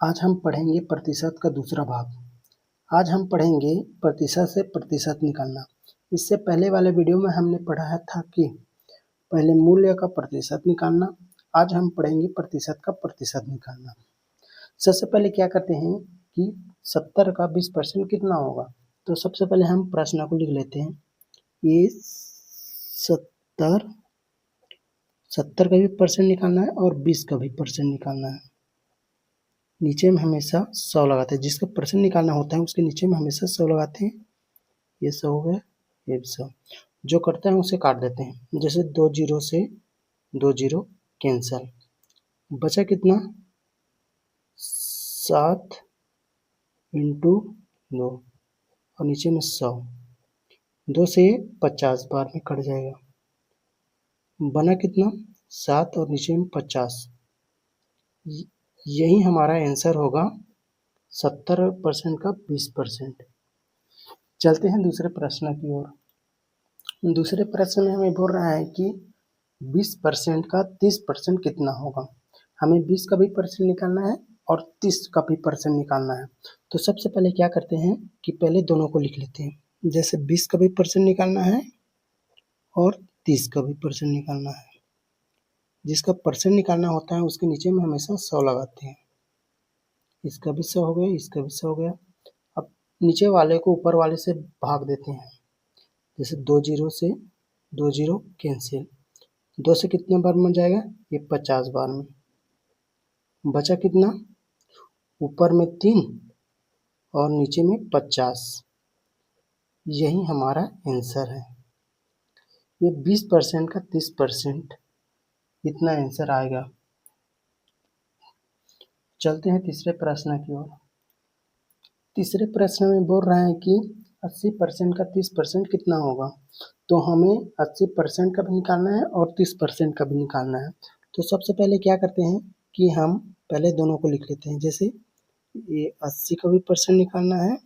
आज हम पढ़ेंगे प्रतिशत का दूसरा भाग। आज हम पढ़ेंगे प्रतिशत से प्रतिशत निकालना। इससे पहले वाले वीडियो में हमने पढ़ा था कि पहले मूल्य का प्रतिशत निकालना। आज हम पढ़ेंगे प्रतिशत का प्रतिशत निकालना। सबसे पहले क्या करते हैं कि 70 का 20% कितना होगा। तो सबसे पहले हम प्रश्न को लिख लेते हैं। ये 70 का भी परसेंट निकालना है और 20 का भी परसेंट निकालना है। नीचे में हमेशा 100 लगाते हैं। जिसका परसेंट निकालना होता है उसके नीचे में हमेशा 100 लगाते हैं। ये 100 हो गया, ये 100। जो करते हैं उसे काट देते हैं। जैसे 2 जीरो से 2 जीरो कैंसल, बचा कितना 7 इंटू 2 और नीचे में 100। 2 से 50 बार में कट जाएगा, बना कितना 7 और नीचे में 50। यही हमारा आंसर होगा 70% का 20%। चलते हैं दूसरे प्रश्न की ओर। दूसरे प्रश्न में हमें बोल रहा है कि 20% का 30% कितना होगा। हमें 20 का भी परसेंट निकालना है और 30 का भी परसेंट निकालना है। तो सबसे पहले क्या करते हैं कि पहले दोनों को लिख लेते हैं। जैसे 20 का भी परसेंट निकालना है और 30 का भी परसेंट निकालना है। जिसका परसेंट निकालना होता है उसके नीचे में हमेशा 100 लगाते हैं। इसका भी 100 हो गया, इसका भी 100 हो गया। अब नीचे वाले को ऊपर वाले से भाग देते हैं। जैसे 2 जीरो से 2 जीरो कैंसिल, 2 से कितने बार में जाएगा, ये 50 बार में। बचा कितना, ऊपर में 3 और नीचे में 50। यही हमारा आंसर है। ये 20% का 30%, इतना आंसर आएगा। चलते हैं तीसरे प्रश्न की ओर। तीसरे प्रश्न में बोल रहा है कि 80% का 30% कितना होगा। तो हमें 80% का भी निकालना है और 30% का भी निकालना है। तो सबसे पहले क्या करते हैं कि हम पहले दोनों को लिख लेते हैं। जैसे ये 80 का भी परसेंट निकालना है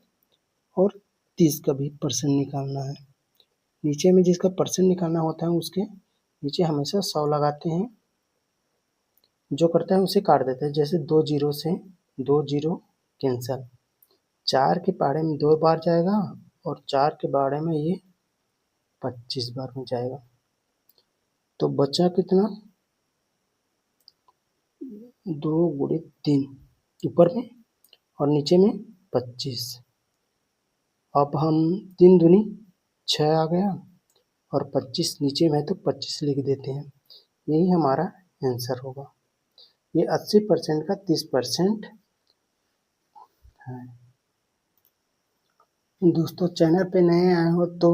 और 30 का भी परसेंट निकालना है। नीचे में जिसका परसेंट निकालना होता है उसके नीचे हमेशा 100 लगाते हैं। जो करता है उसे काट देते हैं। जैसे 2 जीरो से 2 जीरो कैंसल, 4 के पाड़े में 2 बार जाएगा और 4 के बाड़े में ये 25 बार में जाएगा। तो बचा कितना, 2 गुणित 3 ऊपर में और नीचे में 25। अब हम 3 दूनी 6 आ गया और 25 नीचे में तो 25 लिख देते हैं। यही हमारा आंसर होगा। ये 80% का 30% है। दोस्तों चैनल पे नए आए हो तो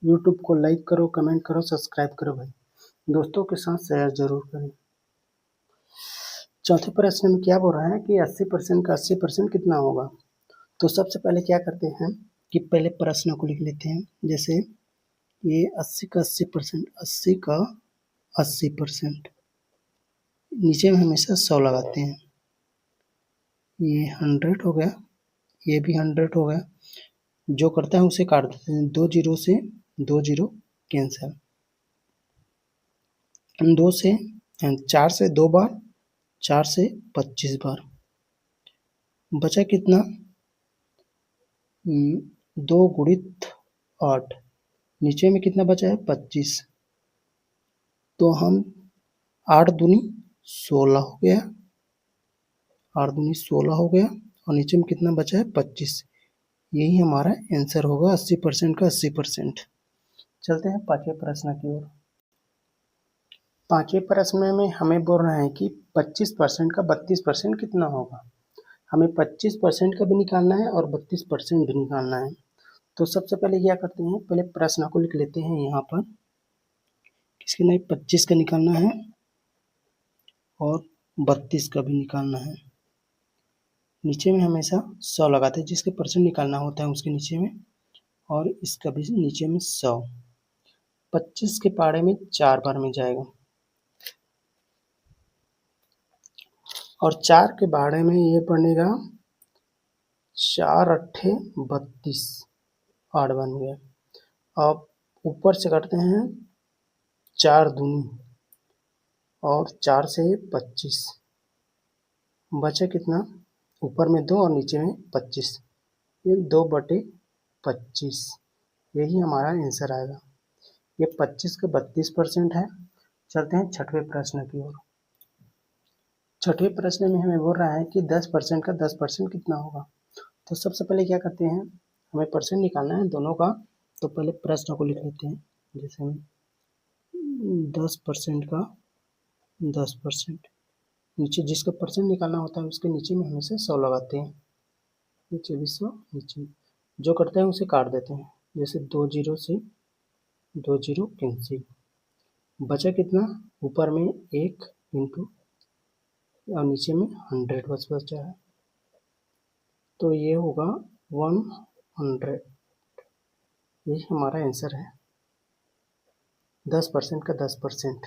यूट्यूब को लाइक करो, कमेंट करो, सब्सक्राइब करो भाई। दोस्तों के साथ शेयर जरूर करें। चौथे प्रश्न में क्या बोल रहा है कि 80% का 80% कितना होगा। तो सबसे पहले क्या करते हैं कि पहले प्रश्न को लिख लेते हैं। जैसे ये 80 का 80%, 80 का 80%, नीचे में हमेशा 100 लगाते हैं। ये 100 हो गया, ये भी 100 हो गया। जो करता है उसे काट देते हैं। 2 जीरो से 2 जीरो कैंसल, 2 से 4 से 2 बार, 4 से 25 बार। बचा कितना, 2 गुणित 8, नीचे में कितना बचा है 25। तो हम 8 दूनी 16 हो गया, 8 दूनी 16 हो गया और नीचे में कितना बचा है 25। यही हमारा आंसर होगा 80% का 80%। चलते हैं पांचवें प्रश्न की ओर। पांचवें प्रश्न में हमें बोल रहा है कि 25% का 32% कितना होगा। हमें 25% का भी निकालना है और 32% भी निकालना है। तो सबसे पहले क्या करते हैं, पहले प्रश्न को लिख लेते हैं। यहाँ पर किसके नहीं 25 का निकालना है और 32 का भी निकालना है। नीचे में हमेशा 100 लगाते हैं। जिसके परसेंट निकालना होता है उसके नीचे में, और इसका भी नीचे में 100। 25 के पाड़े में 4 बार में जाएगा और 4 के बाड़े में ये बनेगा 4 अट्ठे 32, 8 बन गया। अब ऊपर से करते हैं 4 दूनी और 4 से 25, बचा कितना, ऊपर में 2 और नीचे में 25, ये 2/25, यही हमारा आंसर आएगा। ये 25 का 32% है। चलते हैं छठवें प्रश्न की ओर। छठवें प्रश्न में हमें बोल रहा है कि 10% का 10% कितना होगा। तो सबसे पहले क्या करते हैं, हमें परसेंट निकालना है दोनों का। तो पहले प्रश्न को लिख लेते हैं, जैसे 10% का 10%, नीचे जिसका परसेंट निकालना होता है उसके नीचे में हमेशा 100 लगाते हैं, नीचे भी 100, नीचे जो करते हैं उसे काट देते हैं, जैसे 2 जीरो से 2 जीरो कैंसिल, बचा कितना, ऊपर में 1 इंटू और नीचे में 100 बस बचा है, तो ये होगा 100, ये हमारा आंसर है 10% का 10%।